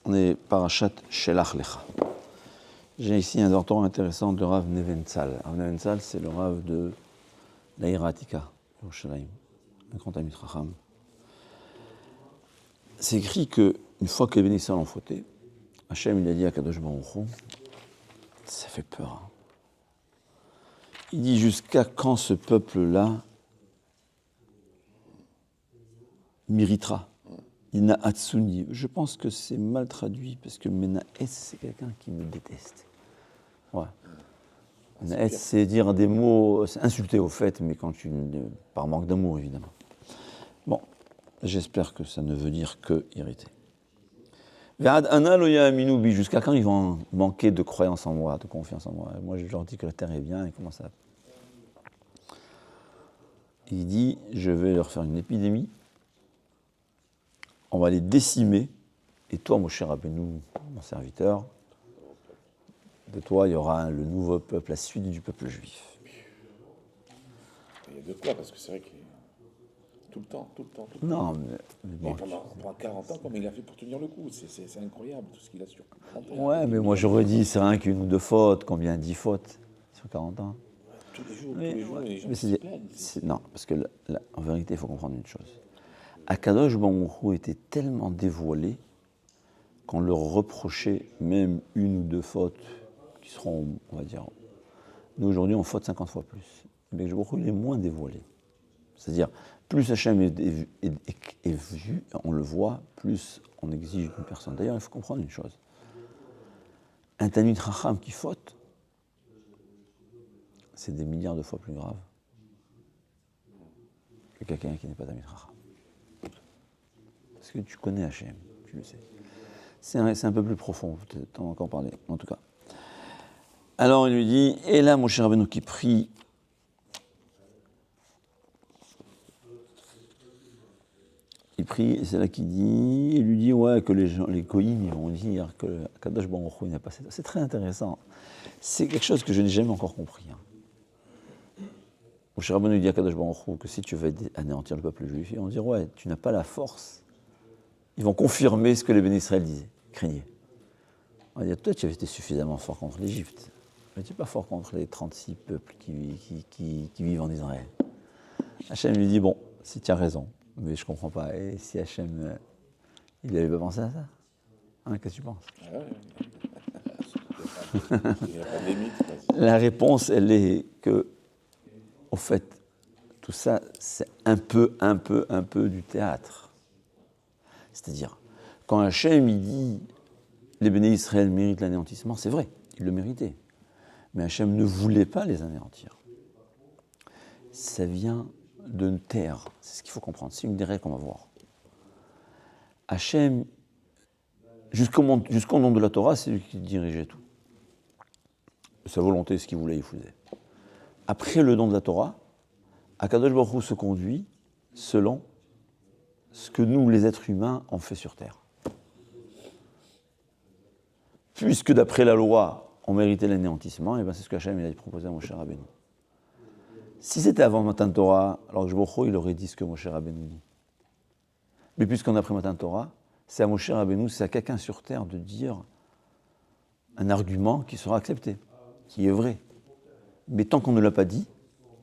On est parashat Shelach Lecha. J'ai ici un doctorat intéressant de Rav Neventzal. Rav Neventzal, c'est le Rav de l'Aïr Atika, Yerushalayim, un grand ami Chacham. C'est écrit qu'une fois que les bénisseurs l'ont fauté, Hachem il a dit à Kadosh Baruch Hu, ça fait peur. Hein. Il dit jusqu'à quand ce peuple-là méritera. Ina Hatsuni. Je pense que c'est mal traduit parce que Menaes, c'est quelqu'un qui me déteste. Ouais. Menaes, c'est dire des mots, c'est insulter au fait, mais quand par manque d'amour, évidemment. Bon, j'espère que ça ne veut dire que irriter. Jusqu'à quand ils vont manquer de croyance en moi, de confiance en moi. Moi, je leur dis que la terre est bien, et comment ça. Il dit, je vais leur faire une épidémie. On va les décimer, et toi, mon cher Rabbeinu, mon serviteur, de toi, il y aura le nouveau peuple, la suite du peuple juif. Il y a de quoi, parce que c'est vrai que tout le temps. Non, mais bon. Pendant 40 ans, comme il a fait pour tenir le coup, c'est incroyable tout ce qu'il a sur 40 ans. Ouais, mais moi j'aurais dit, c'est rien qu'une ou deux fautes, combien 10 fautes sur 40 ans. Tous les jours, les gens se plaignent. Non, parce que en vérité, il faut comprendre une chose. Akadosh Baruch Hu était tellement dévoilé qu'on leur reprochait même une ou deux fautes qui seront, on va dire, nous aujourd'hui on faute 50 fois plus. Mais Baruch Hu il est moins dévoilé. C'est-à-dire, plus Hachem est vu, on le voit, plus on exige d'une personne. D'ailleurs, il faut comprendre une chose. Un Talmid Chacham qui faute, c'est des milliards de fois plus grave que quelqu'un qui n'est pas Talmid Chacham. Parce que tu connais Hachem, tu le sais. C'est un peu plus profond, peut-être, on va encore parler, en tout cas. Alors il lui dit, et là, mon cher Rabbeinu qui prie, c'est là qu'il dit, il lui dit, ouais, que les Goïm, ils vont dire que Kadosh Baruch Hu n'a pas cette. C'est très intéressant. C'est quelque chose que je n'ai jamais encore compris. Hein. Mon cher Rabbeinu dit à Kadosh Baruch Hu que si tu veux anéantir le peuple juif, ils vont dire, ouais, tu n'as pas la force. Ils vont confirmer ce que les bénis Israël disaient, craignaient. On va dire, toi, tu avais été suffisamment fort contre l'Égypte, mais tu n'es pas fort contre les 36 peuples qui vivent en Israël. Hachem lui dit, bon, si tu as raison, mais je ne comprends pas. Et si Hachem, il n'avait pas pensé à ça, hein, qu'est-ce que tu penses? La réponse, elle est que, au fait, tout ça, c'est un peu du théâtre. C'est-à-dire, quand Hachem il dit les bénis Israël méritent l'anéantissement, c'est vrai, ils le méritaient. Mais Hachem ne voulait pas les anéantir. Ça vient d'une terre, c'est ce qu'il faut comprendre, c'est une des règles qu'on va voir. Hachem, jusqu'au nom de la Torah, c'est lui qui dirigeait tout. De sa volonté, ce qu'il voulait, il faisait. Après le don de la Torah, Akadosh Baruch Hu se conduit selon ce que nous, les êtres humains, on fait sur Terre. Puisque d'après la loi, on méritait l'anéantissement, et bien c'est ce que Hachem a proposé à Moshe Rabbeinu. Si c'était avant Matan Torah, alors que Baruch Hu, il aurait dit ce que Moshe Rabbeinu dit. Mais puisqu'on a pris Matan Torah, c'est à Moshe Rabbeinu, c'est à quelqu'un sur Terre de dire un argument qui sera accepté, qui est vrai. Mais tant qu'on ne l'a pas dit,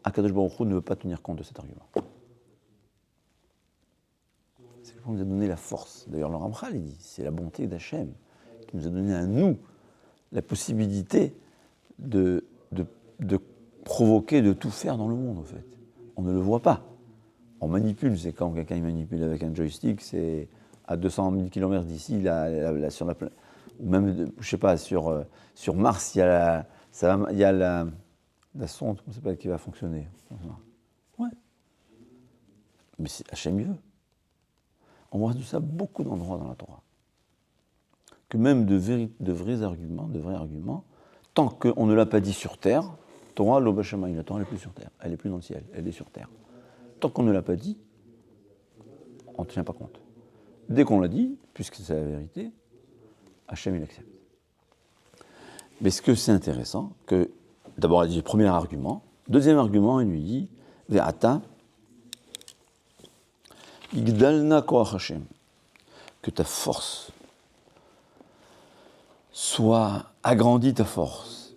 Akadosh Baruch Hu ne veut pas tenir compte de cet argument. On nous a donné la force. D'ailleurs, le Ramchal, il dit, c'est la bonté d'Hachem qui nous a donné à nous la possibilité de provoquer, de tout faire dans le monde, en fait. On ne le voit pas. On manipule, c'est quand quelqu'un manipule avec un joystick, c'est à 200 000 km d'ici, sur la planète. Ou même, je ne sais pas, sur Mars, il y a la sonde, comment ça s'appelle, qui va fonctionner. Ouais. Mais Hachem veut. On voit tout ça beaucoup d'endroits dans la Torah. Que même de vrais arguments, tant qu'on ne l'a pas dit sur terre, Torah, la Torah elle n'est plus sur terre, elle n'est plus dans le ciel, elle est sur terre. Tant qu'on ne l'a pas dit, on ne tient pas compte. Dès qu'on l'a dit, puisque c'est la vérité, Hachem il accepte. Mais ce que c'est intéressant, que d'abord il dit le premier argument, deuxième argument, il lui dit Ve'ata Igdalna koach Hashem, que ta force soit agrandie ta force.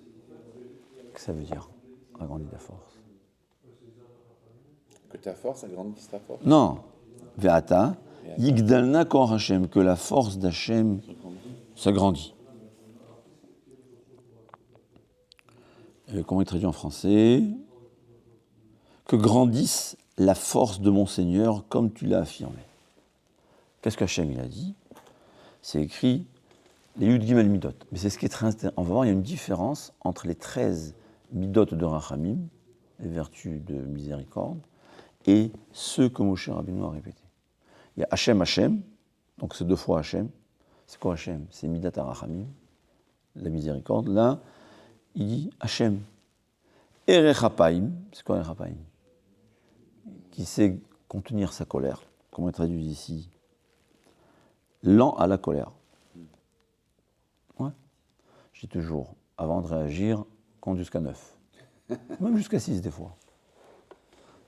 Qu'est-ce que ça veut dire, agrandie ta force? Que ta force agrandisse ta force. Non. Ve'ata, yigdalna kor Hashem, que la force d'Hashem s'agrandit. Comment il traduit en français? Que grandisse la force de mon Seigneur comme tu l'as affirmé. Qu'est-ce qu'Hachem il a dit? C'est écrit les Yud Gimel Midot. Mais c'est ce qui est très intéressant. On va voir, il y a une différence entre les 13 Midot de Rachamim, les vertus de miséricorde, et ceux que Moshe Rabbeinu a répétés. Il y a Hachem, Hachem, donc c'est 2 fois Hachem. C'est quoi Hachem? C'est Midat HaRachamim, la miséricorde. Là, il dit Hachem. Erech Hapaim, c'est quoi Erech Hapaim? Qui sait contenir sa colère. Comment il traduit ici? Lent à la colère. Ouais. Je dis toujours, avant de réagir, compte jusqu'à 9. Même jusqu'à 6 des fois.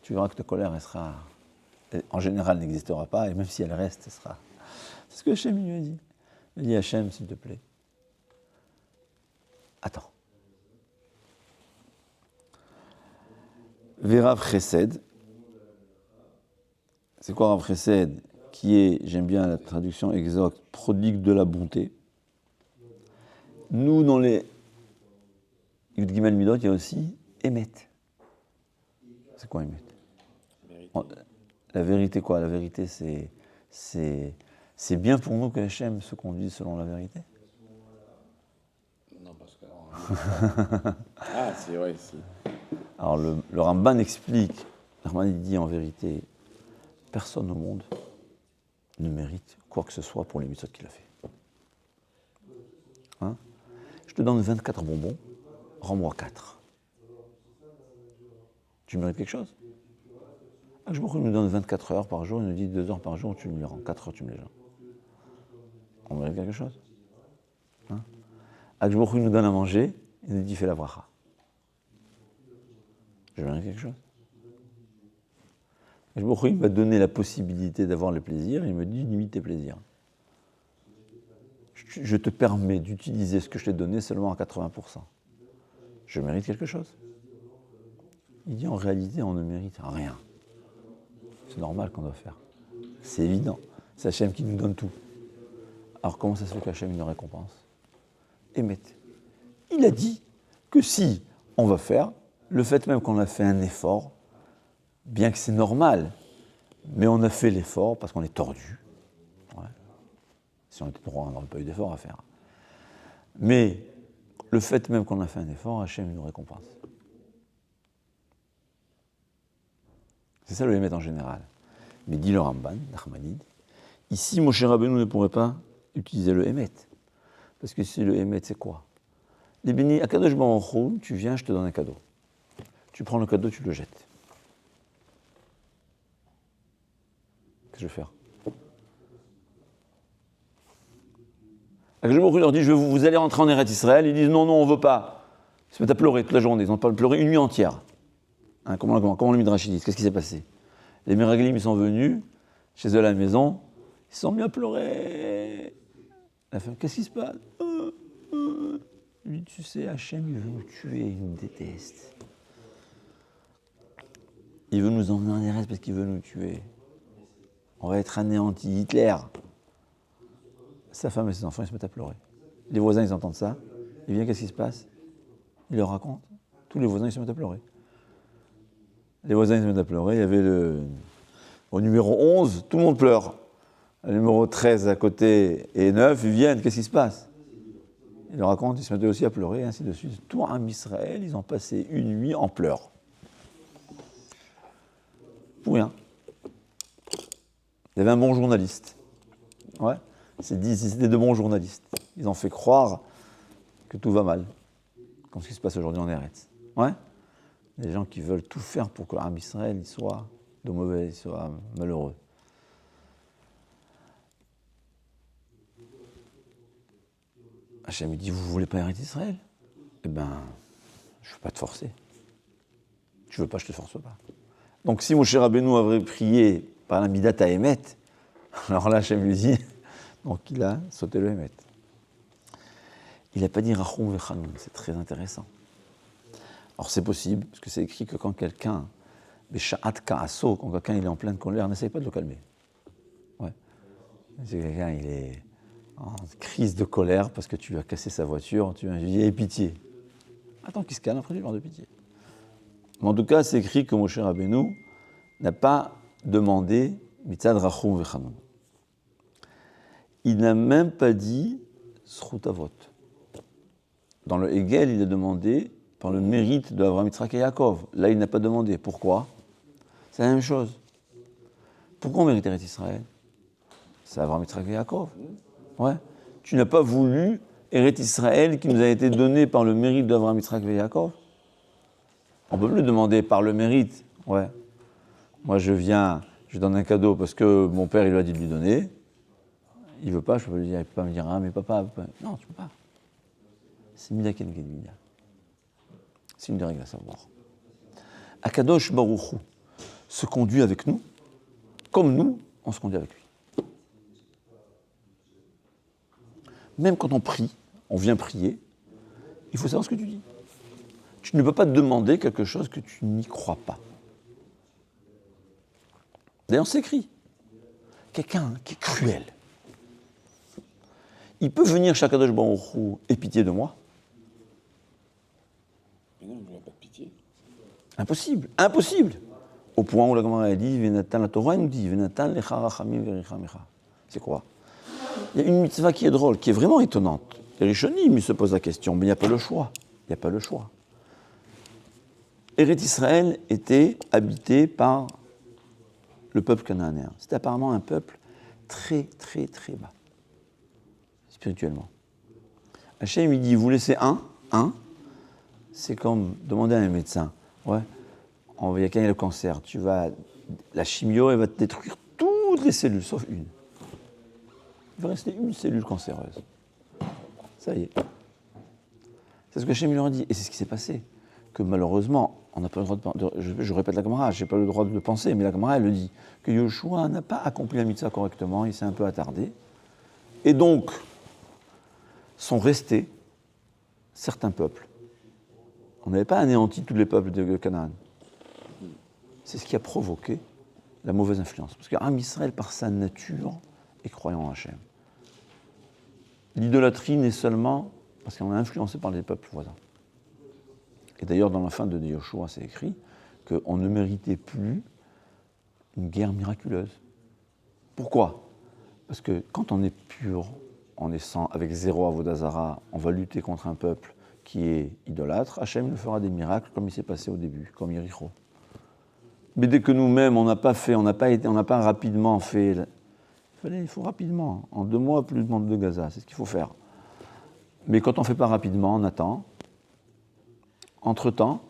Tu verras que ta colère, en général, n'existera pas, et même si elle reste, elle sera. C'est ce que Hachem lui a dit. Il dit Hachem, s'il te plaît. Attends. Verav Chesed. C'est quoi Rav Chesed? Qui est, j'aime bien la traduction exacte, prodigue de la bonté. Nous, dans les Yud Gimel Midot, il y a aussi Emet. C'est quoi Emet? La vérité quoi? La vérité, c'est bien pour nous que Hachem se conduise selon la vérité? Non, parce que... Ah, c'est vrai, si. Alors, le Ramban explique, le Ramban dit en vérité, personne au monde ne mérite quoi que ce soit pour les mitzvot qu'il a fait. Hein? Je te donne 24 bonbons, rends-moi 4. Tu mérites quelque chose? Je me donne 24 heures par jour, il nous dit 2 heures par jour, tu me les rends, 4 heures, tu me les rends. On mérite quelque chose? Hein? Akshbokhu nous donne à manger, il nous dit fais la bracha. Je mérite quelque chose? Akshbokhu il m'a donné la possibilité d'avoir le plaisir, il me dit limite tes plaisirs. Je te permets d'utiliser ce que je t'ai donné seulement à 80%. Je mérite quelque chose? Il dit en réalité on ne mérite rien. C'est normal qu'on doit faire. C'est évident. C'est Hachem qui nous donne tout. Alors comment ça se fait qu'Hachem nous récompense? Émet. Il a dit que si on va faire, le fait même qu'on a fait un effort, bien que c'est normal, mais on a fait l'effort parce qu'on est tordu. Ouais. Si on était droit, on n'aurait pas eu d'effort à faire. Mais le fait même qu'on a fait un effort, Hachem nous récompense. C'est ça le Hémet en général. Mais dit le Ramban, Nachmanide, ici Moshe Rabbeinu ne pourrait pas utiliser le Hémet. Parce que si le Hémet, c'est quoi? Les bénis, Akadosh Baruch Hu, tu viens, je te donne un cadeau. Tu prends le cadeau, tu le jettes. Qu'est-ce que je vais faire? Akadosh Baruch Hu leur dit, vous allez rentrer en Eretz Israël. Ils disent, non, on ne veut pas. Ils se mettent à pleurer toute la journée. Ils ont pas pleuré une nuit entière. Hein, comment le Midrash dit? Qu'est-ce qui s'est passé? Les Meraglim, ils sont venus chez eux à la maison, ils se sont mis à pleurer. La femme, qu'est-ce qui se passe? Lui, tu sais, Hachem, il veut nous tuer, il nous déteste. Il veut nous emmener en Eretz parce qu'il veut nous tuer. On va être anéantis, Hitler. Sa femme et ses enfants, ils se mettent à pleurer. Les voisins, ils entendent ça. Et bien, qu'est-ce qui se passe? Il leur raconte. Tous les voisins, ils se mettent à pleurer. Les voisins, ils se mettent à pleurer. Il y avait au numéro 11, tout le monde pleure. Le numéro 13 à côté et 9, ils viennent. Qu'est-ce qui se passe? Ils leur racontent, ils se mettent aussi à pleurer, et ainsi de suite. Tout en Israël, ils ont passé une nuit en pleurs. Pour rien. Il y avait un bon journaliste. Ouais. C'était de bons journalistes. Ils ont fait croire que tout va mal. Comme ce qui se passe aujourd'hui en Eretz. Ouais. Des gens qui veulent tout faire pour que l'Am Israël il soit de mauvais, il soit malheureux. Hachem dit, vous ne voulez pas hériter Israël? Eh bien, je ne veux pas te forcer. Tu ne veux pas, je ne te force pas. Donc si Moshe Rabbeinu avait prié par la Midat à Emet, alors là, Hachem lui dit, donc il a sauté le Emet. Il n'a pas dit Rachum vechanoun, c'est très intéressant. Alors c'est possible, parce que c'est écrit que quand quelqu'un, Besha'at ka'aso, quand quelqu'un il est en pleine colère, n'essaye pas de le calmer. Ouais. Si quelqu'un il est en crise de colère parce que tu lui as cassé sa voiture, tu lui dis, aie pitié. Attends qu'il se calme, après tu lui parles de pitié. Mais en tout cas, c'est écrit que Moshe Rabbeinu n'a pas demandé mitzad rachum vechanoun. Il n'a même pas dit zchut avot. Dans le Hegel, il a demandé par le mérite de Avraham, Yitzhak et Yaakov. Là, il n'a pas demandé. Pourquoi ? C'est la même chose. Pourquoi on mérite Eretz Israël ? C'est Avraham, Yitzhak et Yaakov. Ouais. Tu n'as pas voulu Eretz Israël qui nous a été donné par le mérite d'Avraham, Yitzhak et Yaakov ? On ne peut plus le demander par le mérite. Ouais. Moi, je donne un cadeau parce que mon père, il lui a dit de lui donner. Il ne veut pas, je peux lui dire, il ne peut pas me dire, ah, mais papa, non, tu ne peux pas. C'est Mida Keneged Mida. C'est une des règles à savoir. Akadosh Baruch Hu se conduit avec nous, comme nous, on se conduit avec lui. Même quand on prie, on vient prier, il faut savoir ce que tu dis. Tu ne peux pas te demander quelque chose que tu n'y crois pas. D'ailleurs, c'est écrit. Quelqu'un qui est cruel. Il peut venir chez Akadosh Baruch Hu et pitié de moi. Mais non, il n'a pas de pitié. Impossible, impossible. Au point où la Gemara dit, Venatan la Torah nous dit, Venatan lecha rachamim verichamecha. C'est quoi ? Il y a une mitzvah qui est drôle, qui est vraiment étonnante. Les Rishonim, ils se posent la question, mais il n'y a pas le choix. Il n'y a pas le choix. Eretz Israël était habité par le peuple cananéen. C'était apparemment un peuple très, très, très bas, spirituellement. Hachem, il dit, vous laissez un, c'est comme demander à un médecin, ouais, il y a quelqu'un qui a le cancer, la chimio, elle va te détruire toutes les cellules, sauf une. Il va rester une cellule cancéreuse. Ça y est. C'est ce que Hachem lui a dit, et c'est ce qui s'est passé. Que malheureusement, on n'a pas le droit je répète la Gemara, je n'ai pas le droit de le penser, mais la Gemara, elle le dit, que Yoshua n'a pas accompli la mitzvah correctement, il s'est un peu attardé, et donc, sont restés certains peuples. On n'avait pas anéanti tous les peuples de Canaan. C'est ce qui a provoqué la mauvaise influence. Parce qu'Am Israël, par sa nature, est croyant en Hachem. L'idolâtrie n'est seulement parce qu'on est influencé par les peuples voisins. Et d'ailleurs, dans la fin de Yoshua, c'est écrit qu'on ne méritait plus une guerre miraculeuse. Pourquoi ? Parce que quand on est pur, on est sans, avec zéro avodazara, on va lutter contre un peuple qui est idolâtre, Hachem nous fera des miracles comme il s'est passé au début, comme Yericho. Mais dès que nous-mêmes, on n'a pas rapidement fait, il faut rapidement, en 2 mois, plus de bande de Gaza, c'est ce qu'il faut faire. Mais quand on ne fait pas rapidement, on attend. Entre-temps,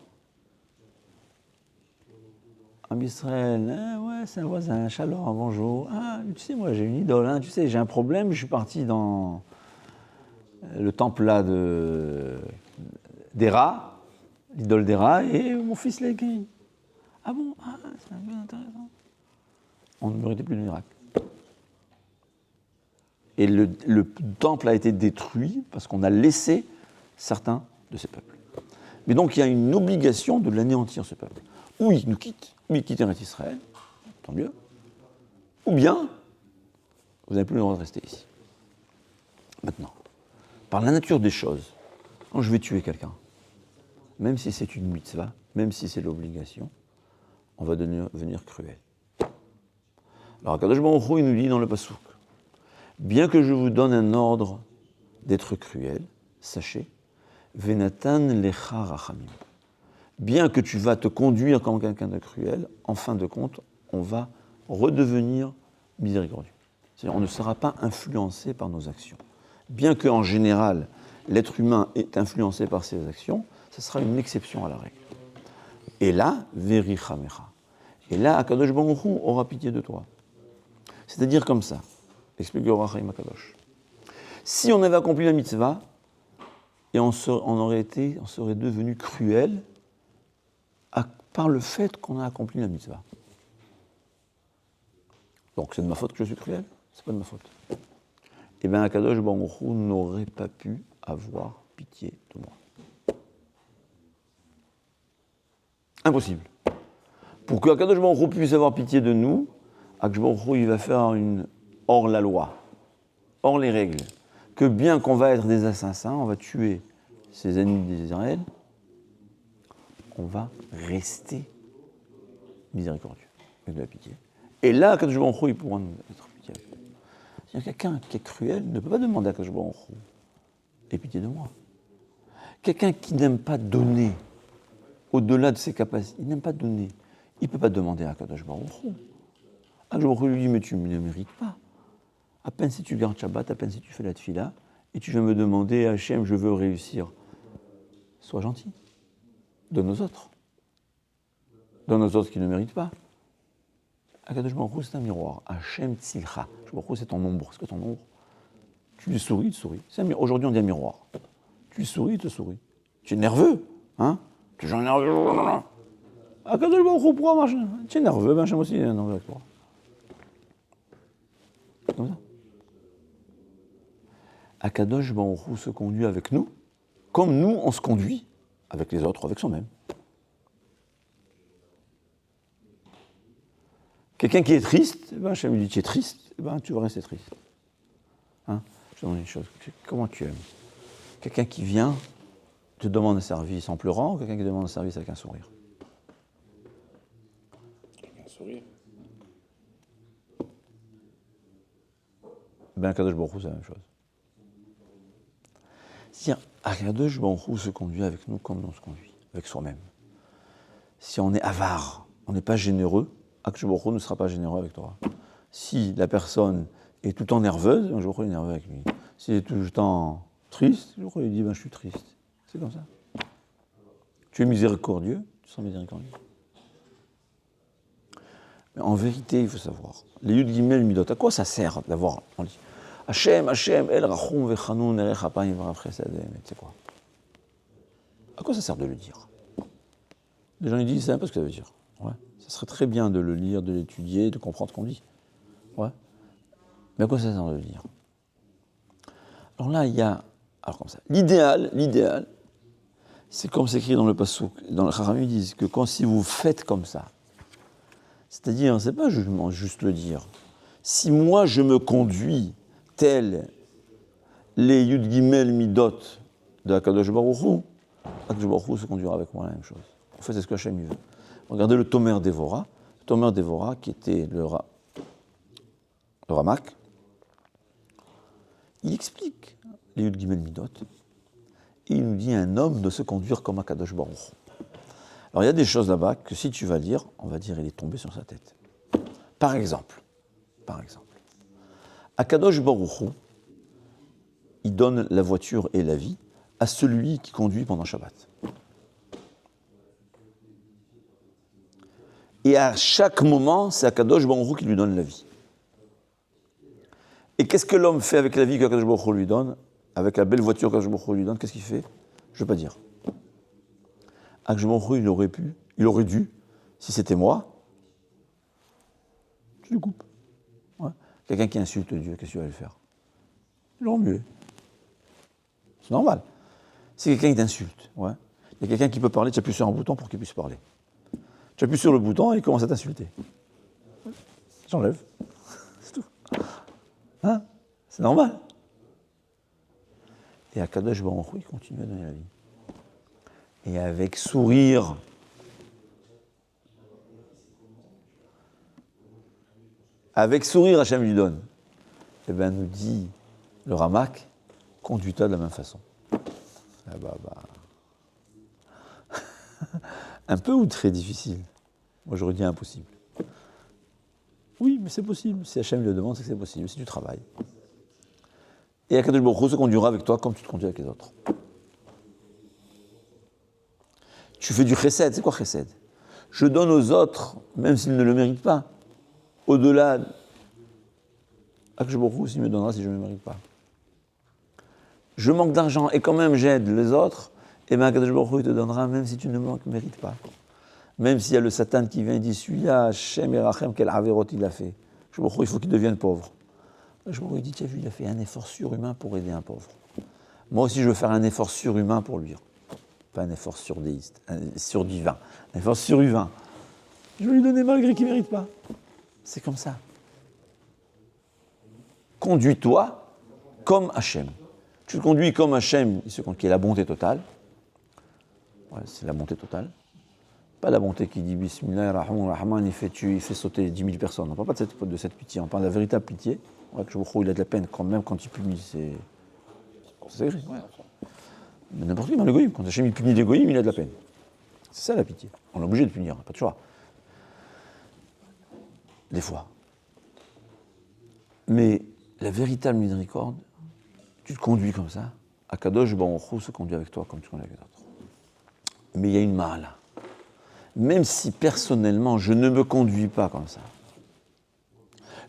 Am Israël, ouais, c'est un voisin, Shalom, bonjour. Ah, tu sais, moi j'ai une idole, tu sais, j'ai un problème, je suis parti dans le temple là d'Héra, l'idole d'Héra, et mon fils l'a guéri. Ah bon, c'est un peu intéressant. On ne méritait plus de miracle. Et le temple a été détruit parce qu'on a laissé certains de ces peuples. Mais donc il y a une obligation de l'anéantir, ce peuple. Ou il nous quitte, ou il quitte Eretz Israël, tant mieux. Ou bien, vous n'avez plus le droit de rester ici. Maintenant, par la nature des choses, quand je vais tuer quelqu'un, même si c'est une mitzvah, même si c'est l'obligation, on va devenir cruel. Alors, Akadosh Baruch Hu, il nous dit dans le Passouk, bien que je vous donne un ordre d'être cruel, sachez, Venatan lecha rachamim. Bien que tu vas te conduire comme quelqu'un de cruel, en fin de compte, on va redevenir miséricordieux. C'est-à-dire, on ne sera pas influencé par nos actions. Bien qu'en général, l'être humain est influencé par ses actions, ce sera une exception à la règle. Et là, verichamecha. Et là, Akadosh Baruch Hu aura pitié de toi. C'est-à-dire comme ça, explique le Rachaim Akadosh. Si on avait accompli la mitzvah, et on serait devenu cruel par le fait qu'on a accompli la mitzvah. Donc c'est de ma faute que je suis cruel ? C'est pas de ma faute. Eh bien, Akadosh Baruch Hu n'aurait pas pu avoir pitié de moi. Impossible. Pour que Akadosh Baruch Hu puisse avoir pitié de nous, Akadosh Baruch Hu, il va faire une hors la loi, hors les règles. Que bien qu'on va être des assassins, on va tuer ses ennemis d'Israël, on va rester miséricordieux, avec de la pitié. Et là, Akadosh Baruch Hu, il pourra nous être pitié avec nous. C'est-à-dire quelqu'un qui est cruel ne peut pas demander à Akadosh Baruch Hu, aie pitié de moi. Quelqu'un qui n'aime pas donner au-delà de ses capacités, il n'aime pas donner, il ne peut pas demander à Akadosh Baruch Hu. Akadosh Baruch Hu lui dit, mais tu ne me mérites pas. À peine si tu gardes Shabbat, à peine si tu fais la tefila, et tu viens me demander, Hachem, je veux réussir. Sois gentil. Donne aux autres. Donne aux autres qui ne méritent pas. Akadosh Baruch Hu, c'est un miroir. Hachem tzilcha. Akadosh Baruch Hu, c'est ton ombre. C'est que ton ombre. Tu lui souris, il te sourit. Aujourd'hui, on dit un miroir. Tu lui souris, il te sourit. Tu es nerveux, hein? Tu es nerveux. Akadosh Baruch Hu, pourquoi machin? Tu es nerveux, ben Hachem aussi est nerveux avec toi. Comme ça. Akadosh Baruch Hu se conduit avec nous, comme nous, on se conduit avec les autres, avec soi-même. Quelqu'un qui est triste, ben Hachem lui dit, tu es triste, ben tu vas rester triste. Hein? Je te demande une chose, comment tu aimes? Quelqu'un qui vient, te demande un service en pleurant, ou quelqu'un qui demande un service avec un sourire? Avec un sourire. Ben Akadosh Baruch Hu, c'est la même chose. C'est-à-dire, Akadosh Baruch Hu se conduit avec nous comme on se conduit, avec soi-même. Si on est avare, on n'est pas généreux, Akadosh Baruch Hu ne sera pas généreux avec toi. Si la personne est tout le temps nerveuse, Akadosh Baruch Hu est nerveux avec lui. Si elle est tout le temps triste, Akadosh Baruch Hu lui dit, ben je suis triste. C'est comme ça. Tu es miséricordieux, tu seras miséricordieux. Mais en vérité, il faut savoir, les Yud Gimel Midot, à quoi ça sert d'avoir, on dit, Hachem, El Rachum Vechanun Erech Apayim V'Rav Chesed, c'est quoi? À quoi ça sert de le dire? Les gens ils disent, c'est un peu ce que ça veut dire. Ouais. Ça serait très bien de le lire, de l'étudier, de comprendre ce qu'on dit. Ouais. Mais à quoi ça sert de le dire? Alors là, il y a, alors comme ça, l'idéal, c'est comme c'est écrit dans le Passouk, dans le Chachamim, ils disent que quand si vous faites comme ça, c'est-à-dire, c'est pas juste le dire. Si moi je me conduis tel les Yud Gimel Midot de Akadosh Baruch Hu, Akadosh Baruch Hu se conduira avec moi la même chose. En fait, c'est ce que Hachem veut. Regardez le Tomer Devora. Le Tomer Devora, qui était le Ramak, il explique les Yud Gimel Midot et il nous dit un homme de se conduire comme Akadosh Baruch Hu. Alors il y a des choses là-bas que si tu vas lire, on va dire il est tombé sur sa tête. Par exemple, Akadosh Baruch Hu, il donne la voiture et la vie à celui qui conduit pendant Shabbat. Et à chaque moment, c'est Akadosh Baruch Hu qui lui donne la vie. Et qu'est-ce que l'homme fait avec la vie qu'Akadosh Baruch Hu lui donne, avec la belle voiture qu'Akadosh Baruch Hu lui donne, qu'est-ce qu'il fait? Je ne vais pas dire. Akadosh Baruch Hu, il aurait dû, si c'était moi, je le coupe. Ouais. Quelqu'un qui insulte Dieu, qu'est-ce qu'il va le faire? Il l'aurait mué. C'est normal. C'est quelqu'un qui t'insulte. Ouais. Il y a quelqu'un qui peut parler, tu appuies sur un bouton pour qu'il puisse parler. Tu appuies sur le bouton et il commence à t'insulter. J'enlève. C'est tout. Hein? C'est normal. Et Akadosh Baruch Hu, il continue à donner la vie. Et avec sourire. Avec sourire, Hachem lui donne. Eh bien, nous dit le Ramak, conduis-toi de la même façon. Ah un peu ou très difficile? Moi, j'aurais dit impossible. Oui, mais c'est possible. Si Hachem le demande, c'est que c'est possible, si tu travailles. Et Akadosh Baruch Hu se conduira avec toi comme tu te conduis avec les autres. Tu fais du chesed. C'est quoi chesed? Je donne aux autres, même s'ils ne le méritent pas. Au-delà, Akadosh Baruch Hu, s'il me donnera si je ne le mérite pas. Je manque d'argent et quand même j'aide les autres, et bien Akadosh Baruch Hu il te donnera même si tu ne le mérites pas. Même s'il y a le Satan qui vient et dit celui-là, Hachem et Rachem, quel avérote il a fait. Akadosh Baruch Hu, il faut qu'il devienne pauvre. Akadosh Baruch Hu dit, tu as vu, il a fait un effort surhumain pour aider un pauvre. Moi aussi, je veux faire un effort surhumain pour lui. Pas un effort surdéiste, un surdivin, un effort surhumain. Je vais lui donner malgré qu'il ne mérite pas. C'est comme ça. Conduis-toi comme Hachem. Tu le conduis comme Hachem, qui est la bonté totale. Ouais, c'est la bonté totale. Pas la bonté qui dit Bismillah, Rahman, il fait sauter 10 000 personnes. On ne parle pas de cette pitié, on parle de la véritable pitié. Ouais, que il a de la peine, même quand il punit, c'est vrai. Ouais. Mais n'importe qui dans l'égoïme. Quand Hachem il punit l'égoïme, il a de la peine. C'est ça la pitié. On est obligé de punir, pas de choix. Des fois. Mais la véritable miséricorde, tu te conduis comme ça. Akadosh Baruch Hu se conduit avec toi comme tu conduis avec les autres. Mais il y a une ma'ala. Même si personnellement je ne me conduis pas comme ça,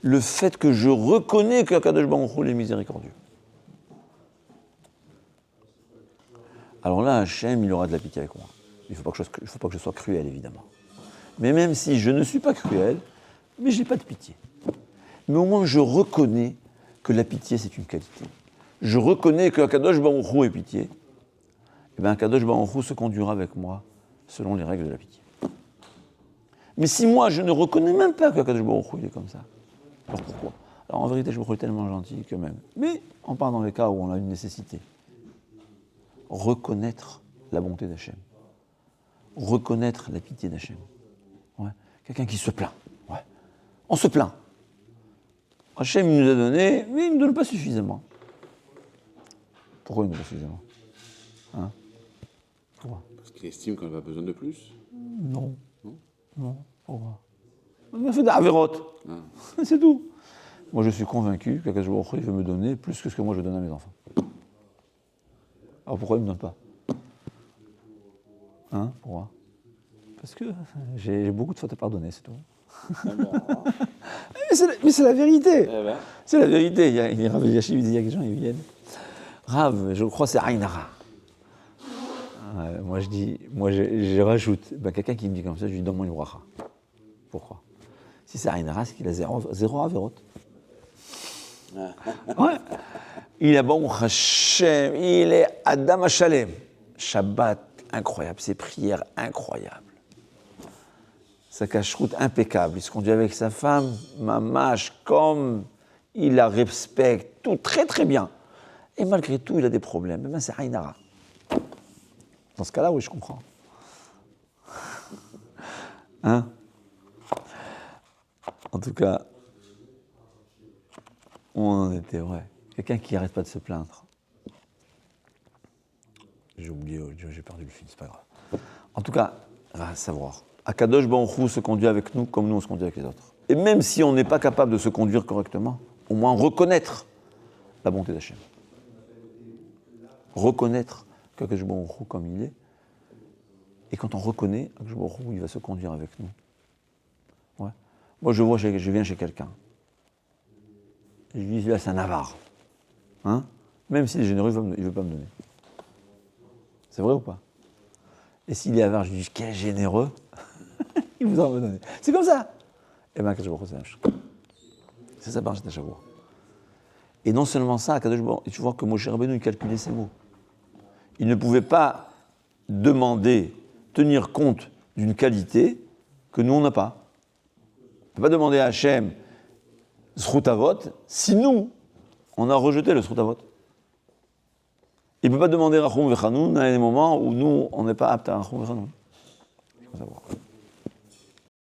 le fait que je reconnais qu'Akadosh Baruch Hu est miséricordieux, alors là, Hachem, il aura de la pitié avec moi. Il ne faut pas que je sois cruel, évidemment. Mais même si je ne suis pas cruel, mais je n'ai pas de pitié. Mais au moins, je reconnais que la pitié, c'est une qualité. Je reconnais que Akadosh Baruch Hu est pitié. Et bien, Akadosh Baruch Hu se conduira avec moi selon les règles de la pitié. Mais si moi, je ne reconnais même pas qu'Akadosh Baruch Hu, il est comme ça, alors pourquoi? Alors en vérité, je me est tellement gentil que même. Mais on part dans les cas où on a une nécessité. Reconnaître la bonté d'Hachem. Reconnaître la pitié d'Hachem. Ouais. Quelqu'un qui se plaint. Ouais. On se plaint. Hachem il nous a donné, mais il ne nous donne pas suffisamment. Pourquoi il ne nous donne pas suffisamment? Hein? Pourquoi? Parce qu'il estime qu'on n'a pas besoin de plus. Non. Non. Pourquoi? On a fait d'Averot. C'est tout. Moi, je suis convaincu qu'Akadosh Baruch Hu veut me donner plus que ce que moi je donne à mes enfants. Alors pourquoi il ne me donne pas? Hein? Pourquoi? Parce que j'ai beaucoup de fautes à pardonner, c'est tout. Mais c'est la vérité. C'est la vérité. Il y a Rav Eliashib, il dit, il y a des gens, ils viennent. Rav, je crois que c'est Ainara. Moi, je rajoute. Quelqu'un qui me dit comme ça, je lui dis, donne-moi une bracha. Pourquoi? Si c'est Ainara, c'est qu'il a zéro averot. Ouais. Il est bon Hachem, il est Adam Hashalem. Shabbat incroyable, ses prières incroyables. Sa cacheroute impeccable. Il se conduit avec sa femme, mamash, comme il la respecte, tout très très bien. Et malgré tout, il a des problèmes. Ben, c'est Ainara. Dans ce cas-là, oui, je comprends. Hein? En tout cas, on en était, ouais. Quelqu'un qui n'arrête pas de se plaindre. J'ai oublié, j'ai perdu le fil, c'est pas grave. En tout cas, à savoir, Akadosh Baruch Hu se conduit avec nous comme nous on se conduit avec les autres. Et même si on n'est pas capable de se conduire correctement, au moins reconnaître la bonté d'Hachem. Reconnaître qu'Akadosh Baruch Hu comme il est. Et quand on reconnaît, Akadosh Baruch Hu, il va se conduire avec nous. Ouais. Moi, je viens chez quelqu'un. Je lui dis, là, c'est un avare. Hein? Même s'il est généreux, il ne veut pas me donner. C'est vrai ou pas? Et s'il est avare, je lui dis, quel généreux, il voudra me donner. C'est comme ça. Et bien, Akadosh Baruch Hu, c'est la même chose. C'est ça, par Shavua. Et non seulement ça, Akadosh Baruch Hu, tu vois que Moshe Rabbeinu, il calculait ses mots. Il ne pouvait pas tenir compte d'une qualité que nous, on n'a pas. On ne peut pas demander à Hachem Zchut Avot si nous, on a rejeté le Zchut Avot. Il ne peut pas demander Rachum Vechanoun à des moments où nous, on n'est pas aptes à Rachum Vechanoun.